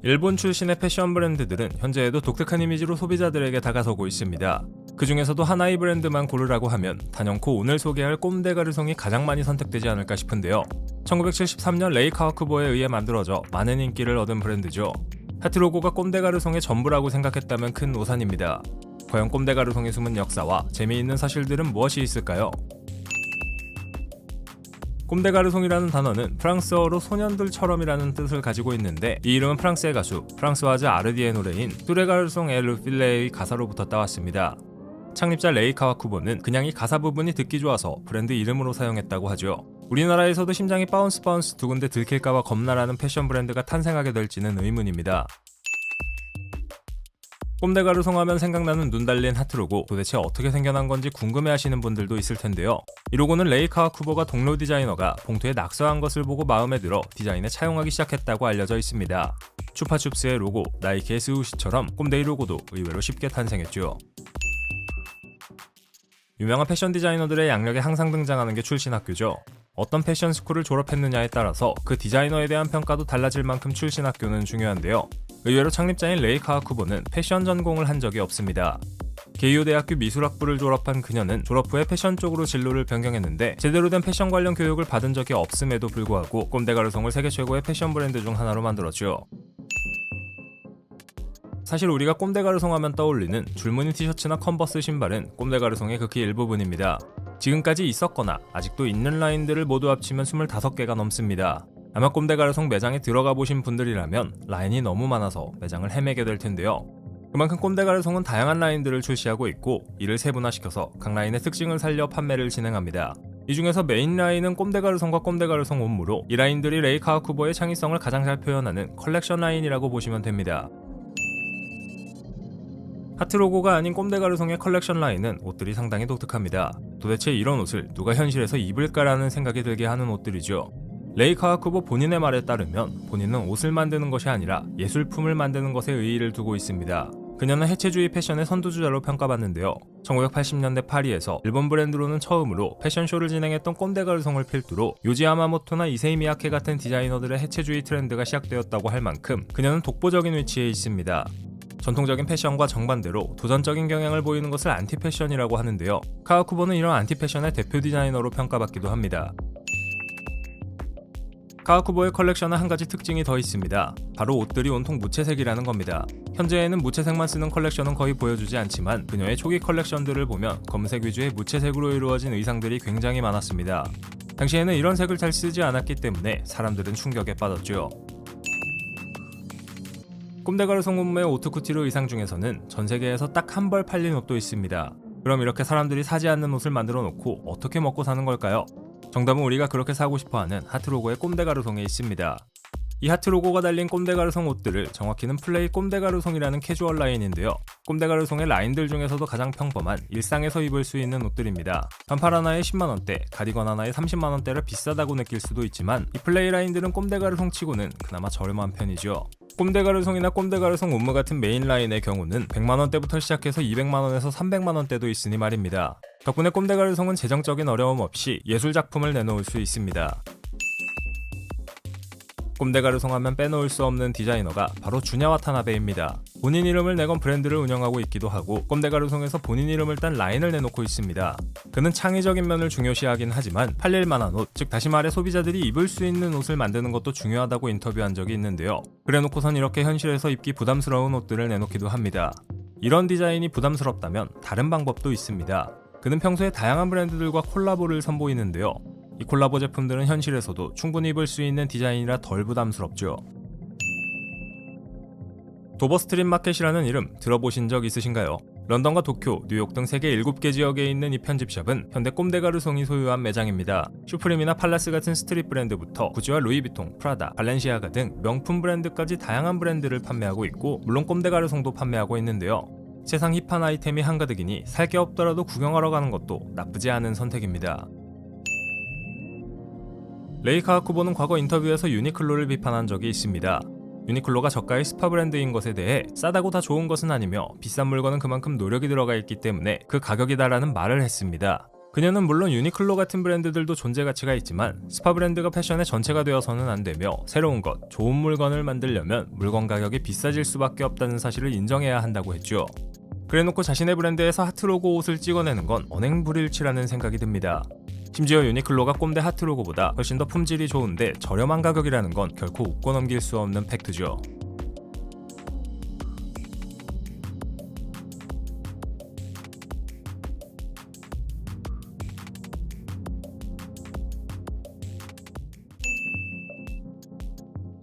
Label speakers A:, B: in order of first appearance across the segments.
A: 일본 출신의 패션 브랜드들은 현재에도 독특한 이미지로 소비자들에게 다가서고 있습니다. 그 중에서도 하나의 브랜드만 고르라고 하면 단연코 오늘 소개할 꼼데 가르송이 가장 많이 선택되지 않을까 싶은데요. 1973년 레이 카와쿠보에 의해 만들어져 많은 인기를 얻은 브랜드죠. 하트 로고가 꼼데 가르송의 전부라고 생각했다면 큰 오산입니다. 과연 꼼데 가르송의 숨은 역사와 재미있는 사실들은 무엇이 있을까요? 꼼데 가르송이라는 단어는 프랑스어로 소년들처럼이라는 뜻을 가지고 있는데, 이 이름은 프랑스의 가수 프랑스와즈 아르디의 노래인 뚜레 가르송 에 르필레의 가사로부터 따왔습니다. 창립자 레이 카와쿠보는 그냥 이 가사 부분이 듣기 좋아서 브랜드 이름으로 사용했다고 하죠. 우리나라에서도 심장이 바운스 두근데 들킬까봐 겁나라는 패션 브랜드가 탄생하게 될지는 의문입니다. 꼼데 가르송 하면 생각나는 눈 달린 하트 로고, 도대체 어떻게 생겨난 건지 궁금해하시는 분들도 있을 텐데요. 이 로고는 레이 카와쿠보가 동료 디자이너가 봉투에 낙서한 것을 보고 마음에 들어 디자인에 차용하기 시작했다고 알려져 있습니다. 추파춥스의 로고, 나이키의 스우시처럼 꼼데이 로고도 의외로 쉽게 탄생했죠. 유명한 패션 디자이너들의 양력에 항상 등장하는 게 출신 학교죠. 어떤 패션 스쿨을 졸업했느냐에 따라서 그 디자이너에 대한 평가도 달라질 만큼 출신 학교는 중요한데요. 의외로 창립자인 레이 카와쿠보는 패션 전공을 한 적이 없습니다. 게이오 대학교 미술학부를 졸업한 그녀는 졸업 후에 패션 쪽으로 진로를 변경했는데, 제대로 된 패션 관련 교육을 받은 적이 없음에도 불구하고 꼼데 가르송을 세계 최고의 패션 브랜드 중 하나로 만들었죠. 사실 우리가 꼼데 가르송 하면 떠올리는 줄무늬 티셔츠나 컨버스 신발은 꼼데 가르송의 극히 일부분입니다. 지금까지 있었거나 아직도 있는 라인들을 모두 합치면 25개가 넘습니다. 아마 꼼데 가르송 매장에 들어가 보신 분들이라면 라인이 너무 많아서 매장을 헤매게 될 텐데요. 그만큼 꼼데 가르송은 다양한 라인들을 출시하고 있고, 이를 세분화시켜서 각 라인의 특징을 살려 판매를 진행합니다. 이 중에서 메인 라인은 꼼데 가르송과 꼼데 가르송 옴무로, 이 라인들이 레이 카와쿠보의 창의성을 가장 잘 표현하는 컬렉션 라인이라고 보시면 됩니다. 하트 로고가 아닌 꼼데 가르송의 컬렉션 라인은 옷들이 상당히 독특합니다. 도대체 이런 옷을 누가 현실에서 입을까라는 생각이 들게 하는 옷들이죠. 레이 카와쿠보 본인의 말에 따르면 본인은 옷을 만드는 것이 아니라 예술품을 만드는 것에 의의를 두고 있습니다. 그녀는 해체주의 패션의 선두주자로 평가받는데요. 1980년대 파리에서 일본 브랜드로는 처음으로 패션쇼를 진행했던 꼼데 가르송을 필두로 요지 야마모토나 이세이 미야케 같은 디자이너들의 해체주의 트렌드가 시작되었다고 할 만큼 그녀는 독보적인 위치에 있습니다. 전통적인 패션과 정반대로 도전적인 경향을 보이는 것을 안티패션이라고 하는데요. 카와쿠보는 이런 안티패션의 대표 디자이너로 평가받기도 합니다. 카와쿠보의 컬렉션은 한 가지 특징이 더 있습니다. 바로 옷들이 온통 무채색이라는 겁니다. 현재에는 무채색만 쓰는 컬렉션은 거의 보여주지 않지만, 그녀의 초기 컬렉션들을 보면 검은색 위주의 무채색으로 이루어진 의상들이 굉장히 많았습니다. 당시에는 이런 색을 잘 쓰지 않았기 때문에 사람들은 충격에 빠졌죠. 꼼데 가르송 옴무의 오트쿠티르 의상 중에서는 전 세계에서 딱 한 벌 팔린 옷도 있습니다. 그럼 이렇게 사람들이 사지 않는 옷을 만들어 놓고 어떻게 먹고 사는 걸까요? 정답은 우리가 그렇게 사고 싶어하는 하트 로고의 꼼데 가르송에 있습니다. 이 하트 로고가 달린 꼼데 가르송 옷들을 정확히는 플레이 꼼데 가르송이라는 캐주얼 라인인데요. 꼼데 가르송의 라인들 중에서도 가장 평범한 일상에서 입을 수 있는 옷들입니다. 반팔 하나에 10만원대, 가디건 하나에 30만원대를 비싸다고 느낄 수도 있지만, 이 플레이 라인들은 꼼데 가르송 치고는 그나마 저렴한 편이죠. 꼼데 가르송이나 꼼데 가르송 옴무 같은 메인 라인의 경우는 100만원대부터 시작해서 200만원에서 300만원대도 있으니 말입니다. 덕분에 꼼데 가르송은 재정적인 어려움 없이 예술작품을 내놓을 수 있습니다. 꼼데 가르송 하면 빼놓을 수 없는 디자이너가 바로 주냐 와타나베입니다. 본인 이름을 내건 브랜드를 운영하고 있기도 하고, 꼼데 가르송에서 본인 이름을 딴 라인을 내놓고 있습니다. 그는 창의적인 면을 중요시하긴 하지만 팔릴만한 옷, 즉 다시 말해 소비자들이 입을 수 있는 옷을 만드는 것도 중요하다고 인터뷰한 적이 있는데요. 그래놓고선 이렇게 현실에서 입기 부담스러운 옷들을 내놓기도 합니다. 이런 디자인이 부담스럽다면 다른 방법도 있습니다. 그는 평소에 다양한 브랜드들과 콜라보를 선보이는데요. 이 콜라보 제품들은 현실에서도 충분히 입을 수 있는 디자인이라 덜 부담스럽죠. 도버 스트릿 마켓이라는 이름 들어보신 적 있으신가요? 런던과 도쿄, 뉴욕 등 세계 7개 지역에 있는 이 편집샵은 현대 꼼데 가르송이 소유한 매장입니다. 슈프림이나 팔라스 같은 스트릿 브랜드부터 구찌와 루이비통, 프라다, 발렌시아가 등 명품 브랜드까지 다양한 브랜드를 판매하고 있고, 물론 꼼데 가르송도 판매하고 있는데요. 세상 힙한 아이템이 한가득이니 살 게 없더라도 구경하러 가는 것도 나쁘지 않은 선택입니다. 레이 카와쿠보는 과거 인터뷰에서 유니클로를 비판한 적이 있습니다. 유니클로가 저가의 스파 브랜드인 것에 대해 싸다고 다 좋은 것은 아니며 비싼 물건은 그만큼 노력이 들어가 있기 때문에 그 가격이다라는 말을 했습니다. 그녀는 물론 유니클로 같은 브랜드들도 존재 가치가 있지만 스파 브랜드가 패션의 전체가 되어서는 안 되며 새로운 것, 좋은 물건을 만들려면 물건 가격이 비싸질 수밖에 없다는 사실을 인정해야 한다고 했죠. 그래놓고 자신의 브랜드에서 하트로고 옷을 찍어내는 건 언행불일치라는 생각이 듭니다. 심지어 유니클로가 꼼대 하트로고보다 훨씬 더 품질이 좋은데 저렴한 가격이라는 건 결코 웃고 넘길 수 없는 팩트죠.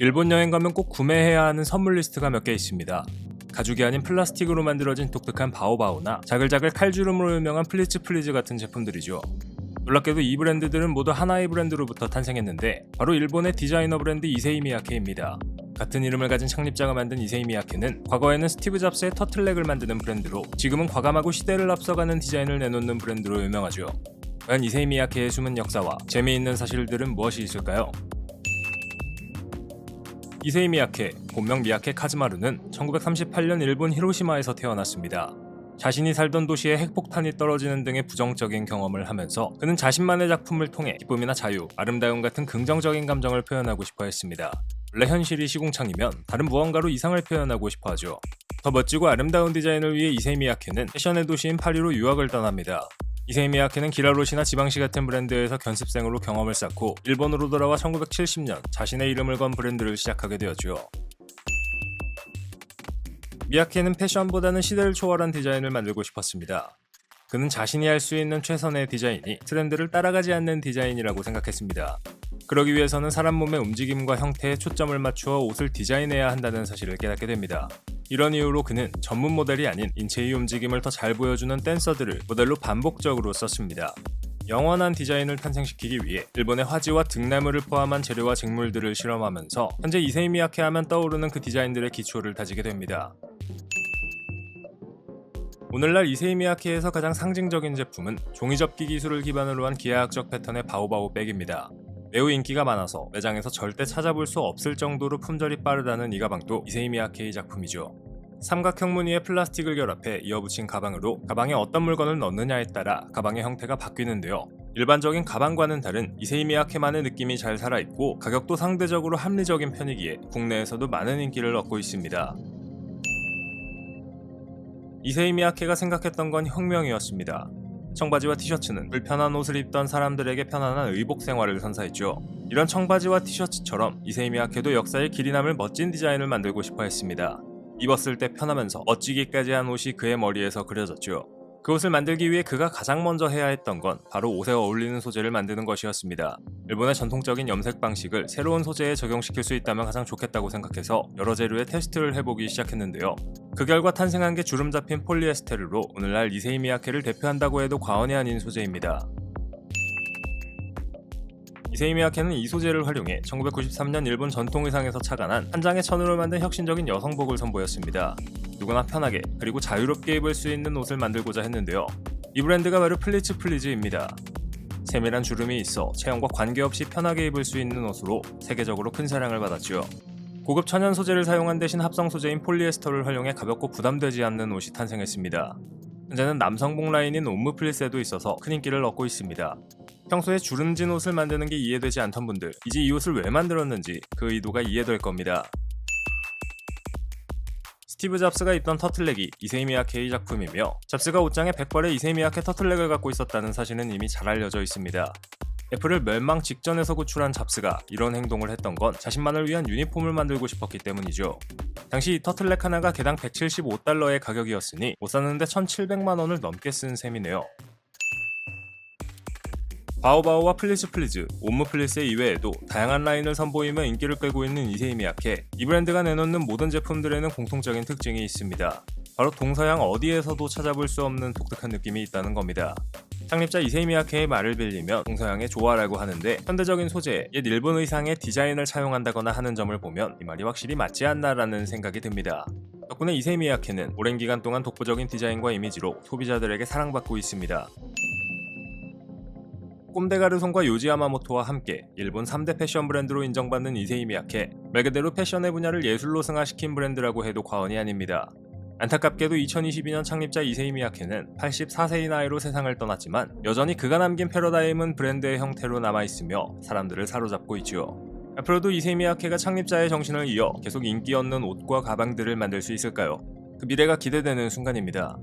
A: 일본 여행 가면 꼭 구매해야 하는 선물 리스트가 몇 개 있습니다. 가죽이 아닌 플라스틱으로 만들어진 독특한 바오바오나 자글자글 칼주름으로 유명한 플리츠 플리즈 같은 제품들이죠. 놀랍게도 이 브랜드들은 모두 하나의 브랜드로부터 탄생했는데 바로 일본의 디자이너 브랜드 이세이 미야케입니다. 같은 이름을 가진 창립자가 만든 이세이 미야케는 과거에는 스티브 잡스의 터틀넥을 만드는 브랜드로 지금은 과감하고 시대를 앞서가는 디자인을 내놓는 브랜드로 유명하죠. 과연 이세이 미야케의 숨은 역사와 재미있는 사실들은 무엇이 있을까요? 이세이 미야케, 본명 미야케 카즈마루는 1938년 일본 히로시마에서 태어났습니다. 자신이 살던 도시에 핵폭탄이 떨어지는 등의 부정적인 경험을 하면서 그는 자신만의 작품을 통해 기쁨이나 자유, 아름다움 같은 긍정적인 감정을 표현하고 싶어 했습니다. 원래 현실이 시궁창이면 다른 무언가로 이상을 표현하고 싶어 하죠. 더 멋지고 아름다운 디자인을 위해 이세이 미야케는 패션의 도시인 파리로 유학을 떠납니다. 이세이 미야케는 기라롯이나 지방시 같은 브랜드에서 견습생으로 경험을 쌓고 일본으로 돌아와 1970년 자신의 이름을 건 브랜드를 시작하게 되었죠. 미야케는 패션보다는 시대를 초월한 디자인을 만들고 싶었습니다. 그는 자신이 할 수 있는 최선의 디자인이 트렌드를 따라가지 않는 디자인이라고 생각했습니다. 그러기 위해서는 사람 몸의 움직임과 형태에 초점을 맞추어 옷을 디자인해야 한다는 사실을 깨닫게 됩니다. 이런 이유로 그는 전문 모델이 아닌 인체의 움직임을 더 잘 보여주는 댄서들을 모델로 반복적으로 썼습니다. 영원한 디자인을 탄생시키기 위해 일본의 화지와 등나무를 포함한 재료와 직물들을 실험하면서 현재 이세이 미야케 하면 떠오르는 그 디자인들의 기초를 다지게 됩니다. 오늘날 이세이 미야케에서 가장 상징적인 제품은 종이접기 기술을 기반으로 한 기하학적 패턴의 바오바오 백입니다. 매우 인기가 많아서 매장에서 절대 찾아볼 수 없을 정도로 품절이 빠르다는 이 가방도 이세이 미야케의 작품이죠. 삼각형 무늬에 플라스틱을 결합해 이어붙인 가방으로 가방에 어떤 물건을 넣느냐에 따라 가방의 형태가 바뀌는데요. 일반적인 가방과는 다른 이세이 미야케만의 느낌이 잘 살아있고 가격도 상대적으로 합리적인 편이기에 국내에서도 많은 인기를 얻고 있습니다. 이세이 미야케가 생각했던 건 혁명이었습니다. 청바지와 티셔츠는 불편한 옷을 입던 사람들에게 편안한 의복 생활을 선사했죠. 이런 청바지와 티셔츠처럼 이세이 미야케도 역사에 길이 남을 멋진 디자인을 만들고 싶어 했습니다. 입었을 때 편하면서 멋지기까지 한 옷이 그의 머리에서 그려졌죠. 그 옷을 만들기 위해 그가 가장 먼저 해야 했던 건 바로 옷에 어울리는 소재를 만드는 것이었습니다. 일본의 전통적인 염색 방식을 새로운 소재에 적용시킬 수 있다면 가장 좋겠다고 생각해서 여러 재료의 테스트를 해보기 시작했는데요. 그 결과 탄생한 게 주름 잡힌 폴리에스테르로 오늘날 이세이 미야케를 대표한다고 해도 과언이 아닌 소재입니다. 이세이 미야케는 이 소재를 활용해 1993년 일본 전통의상에서 착안한 한 장의 천으로 만든 혁신적인 여성복을 선보였습니다. 누구나 편하게 그리고 자유롭게 입을 수 있는 옷을 만들고자 했는데요. 이 브랜드가 바로 플리츠 플리즈입니다. 세밀한 주름이 있어 체형과 관계없이 편하게 입을 수 있는 옷으로 세계적으로 큰 사랑을 받았죠. 고급 천연 소재를 사용한 대신 합성 소재인 폴리에스터를 활용해 가볍고 부담되지 않는 옷이 탄생했습니다. 현재는 남성복 라인인 옴므 플리스에도 있어서 큰 인기를 얻고 있습니다. 평소에 주름진 옷을 만드는 게 이해되지 않던 분들, 이제 이 옷을 왜 만들었는지 그 의도가 이해될 겁니다. 스티브 잡스가 입던 터틀넥이 이세이 미야케의 작품이며 잡스가 옷장에 100벌의 이세이 미야케 터틀넥을 갖고 있었다는 사실은 이미 잘 알려져 있습니다. 애플을 멸망 직전에서 구출한 잡스가 이런 행동을 했던 건 자신만을 위한 유니폼을 만들고 싶었기 때문이죠. 당시 이 터틀넥 하나가 개당 175달러의 가격이었으니 옷 샀는데 1,700만 원을 넘게 쓴 셈이네요. 바오바오와 플리츠 플리즈, 옴므 플리스 이외에도 다양한 라인을 선보이며 인기를 끌고 있는 이세이 미야케. 이 브랜드가 내놓는 모든 제품들에는 공통적인 특징이 있습니다. 바로 동서양 어디에서도 찾아볼 수 없는 독특한 느낌이 있다는 겁니다. 창립자 이세이 미야케의 말을 빌리면 동서양의 조화라고 하는데 현대적인 소재, 옛 일본 의상의 디자인을 차용한다거나 하는 점을 보면 이 말이 확실히 맞지 않나라는 생각이 듭니다. 덕분에 이세이 미야케는 오랜 기간 동안 독보적인 디자인과 이미지로 소비자들에게 사랑받고 있습니다. 꼼데가르손과 요지 야마모토와 함께 일본 3대 패션 브랜드로 인정받는 이세이 미야케. 말 그대로 패션의 분야를 예술로 승화시킨 브랜드라고 해도 과언이 아닙니다. 안타깝게도 2022년 창립자 이세이 미야케는 84세의 나이로 세상을 떠났지만 여전히 그가 남긴 패러다임은 브랜드의 형태로 남아있으며 사람들을 사로잡고 있죠. 앞으로도 이세이 미야케가 창립자의 정신을 이어 계속 인기 얻는 옷과 가방들을 만들 수 있을까요? 그 미래가 기대되는 순간입니다.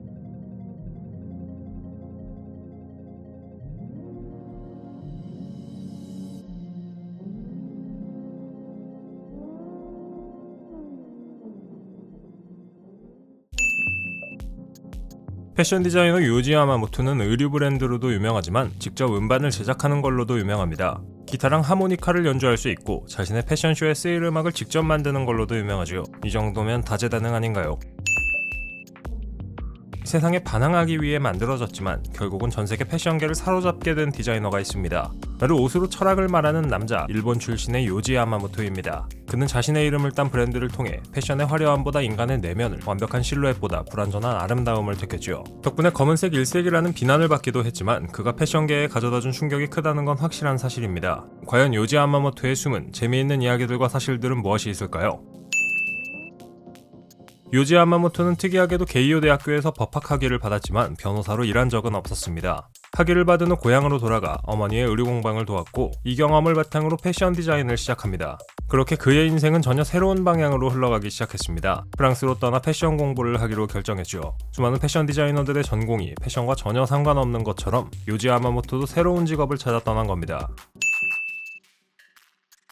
A: 패션 디자이너 요지 야마모토는 의류 브랜드로도 유명하지만 직접 음반을 제작하는 걸로도 유명합니다. 기타랑 하모니카를 연주할 수 있고 자신의 패션쇼의 세일 음악을 직접 만드는 걸로도 유명하죠. 이 정도면 다재다능 아닌가요? 세상에 반항하기 위해 만들어졌지만 결국은 전세계 패션계를 사로잡게 된 디자이너가 있습니다. 바로 옷으로 철학을 말하는 남자, 일본 출신의 요지 야마모토입니다. 그는 자신의 이름을 딴 브랜드를 통해 패션의 화려함보다 인간의 내면을, 완벽한 실루엣보다 불완전한 아름다움을 택했죠. 덕분에 검은색 일색이라는 비난을 받기도 했지만 그가 패션계에 가져다준 충격이 크다는 건 확실한 사실입니다. 과연 요지 야마모토의 숨은 재미있는 이야기들과 사실들은 무엇이 있을까요? 요지 야마모토는 특이하게도 게이오 대학교에서 법학학위를 받았지만 변호사로 일한 적은 없었습니다. 학위를 받은 후 고향으로 돌아가 어머니의 의류 공방을 도왔고 이 경험을 바탕으로 패션 디자인을 시작합니다. 그렇게 그의 인생은 전혀 새로운 방향으로 흘러가기 시작했습니다. 프랑스로 떠나 패션 공부를 하기로 결정했죠. 수많은 패션 디자이너들의 전공이 패션과 전혀 상관없는 것처럼 요지 야마모토도 새로운 직업을 찾아 떠난 겁니다.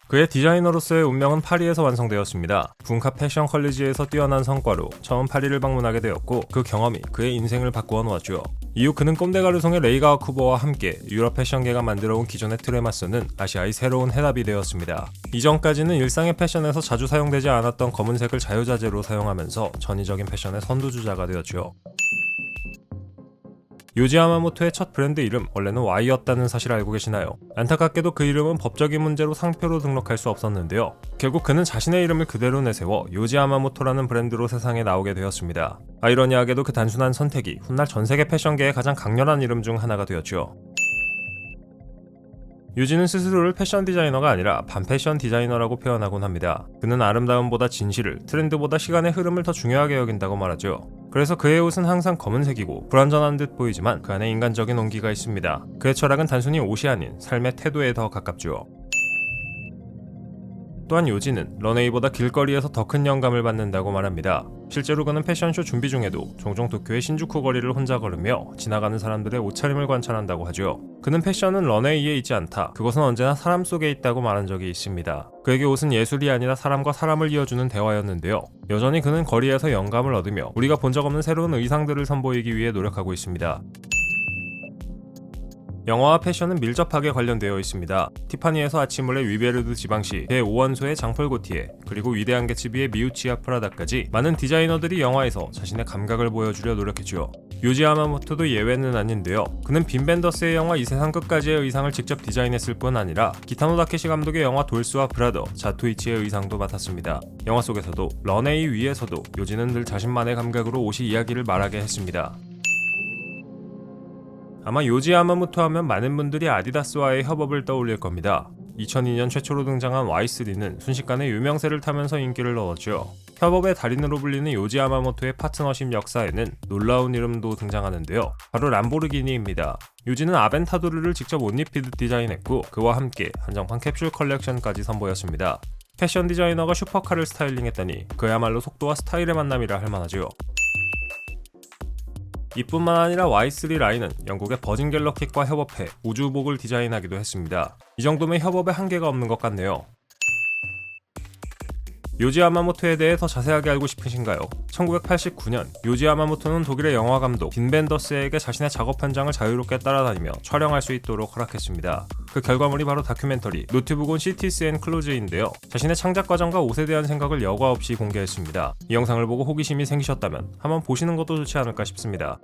A: 그의 디자이너로서의 운명은 파리에서 완성되었습니다. 분카 패션 컬리지에서 뛰어난 성과로 처음 파리를 방문하게 되었고 그 경험이 그의 인생을 바꾸어 놓았죠. 이후 그는 꼼데가르송의 레이가와 쿠버와 함께 유럽 패션계가 만들어온 기존의 틀에 맞서는 아시아의 새로운 해답이 되었습니다. 이전까지는 일상의 패션에서 자주 사용되지 않았던 검은색을 자유자재로 사용하면서 전위적인 패션의 선두주자가 되었죠. 요지 야마모토의 첫 브랜드 이름 원래는 Y였다는 사실을 알고 계시나요? 안타깝게도 그 이름은 법적인 문제로 상표로 등록할 수 없었는데요. 결국 그는 자신의 이름을 그대로 내세워 요지 야마모토라는 브랜드로 세상에 나오게 되었습니다. 아이러니하게도 그 단순한 선택이 훗날 전세계 패션계의 가장 강렬한 이름 중 하나가 되었죠. 요지는 스스로를 패션 디자이너가 아니라 반패션 디자이너라고 표현하곤 합니다. 그는 아름다움보다 진실을, 트렌드보다 시간의 흐름을 더 중요하게 여긴다고 말하죠. 그래서 그의 옷은 항상 검은색이고 불완전한 듯 보이지만 그 안에 인간적인 온기가 있습니다. 그의 철학은 단순히 옷이 아닌 삶의 태도에 더 가깝죠. 또한 요지는 런웨이보다 길거리에서 더 큰 영감을 받는다고 말합니다. 실제로 그는 패션쇼 준비 중에도 종종 도쿄의 신주쿠 거리를 혼자 걸으며 지나가는 사람들의 옷차림을 관찰한다고 하죠. 그는 패션은 런웨이에 있지 않다. 그것은 언제나 사람 속에 있다고 말한 적이 있습니다. 그에게 옷은 예술이 아니라 사람과 사람을 이어주는 대화였는데요. 여전히 그는 거리에서 영감을 얻으며 우리가 본 적 없는 새로운 의상들을 선보이기 위해 노력하고 있습니다. 영화와 패션은 밀접하게 관련되어 있습니다. 티파니에서 아침몰의 위베르드 지방시, 대5원소의 장폴 고티에, 그리고 위대한 개츠비의 미우치아 프라다까지 많은 디자이너들이 영화에서 자신의 감각을 보여주려 노력했죠. 요지 야마모토도 예외는 아닌데요. 그는 빈 벤더스의 영화 이 세상 끝까지의 의상을 직접 디자인했을 뿐 아니라 기타노 다케시 감독의 영화 돌스와 브라더, 자토이치의 의상도 맡았습니다. 영화 속에서도 런웨이 위에서도 요지는 늘 자신만의 감각으로 옷이 이야기를 말하게 했습니다. 아마 요지 야마모토 하면 많은 분들이 아디다스와의 협업을 떠올릴 겁니다. 2002년 최초로 등장한 Y3는 순식간에 유명세를 타면서 인기를 얻었죠. 협업의 달인으로 불리는 요지 야마모토의 파트너십 역사에는 놀라운 이름도 등장하는데요. 바로 람보르기니입니다. 요지는 아벤타도르를 직접 옷 입히듯 디자인했고 그와 함께 한정판 캡슐 컬렉션까지 선보였습니다. 패션 디자이너가 슈퍼카를 스타일링했다니 그야말로 속도와 스타일의 만남이라 할 만하죠. 이뿐만 아니라 Y3 라인은 영국의 버진 갤럭틱과 협업해 우주복을 디자인하기도 했습니다. 이 정도면 협업에 한계가 없는 것 같네요. 요지 야마모토에 대해 더 자세하게 알고 싶으신가요? 1989년 요지 야마모토는 독일의 영화 감독 빈 벤더스에게 자신의 작업 현장을 자유롭게 따라다니며 촬영할 수 있도록 허락했습니다. 그 결과물이 바로 다큐멘터리 노트북 온 시티스 앤 클로즈인데요. 자신의 창작 과정과 옷에 대한 생각을 여과 없이 공개했습니다. 이 영상을 보고 호기심이 생기셨다면 한번 보시는 것도 좋지 않을까 싶습니다.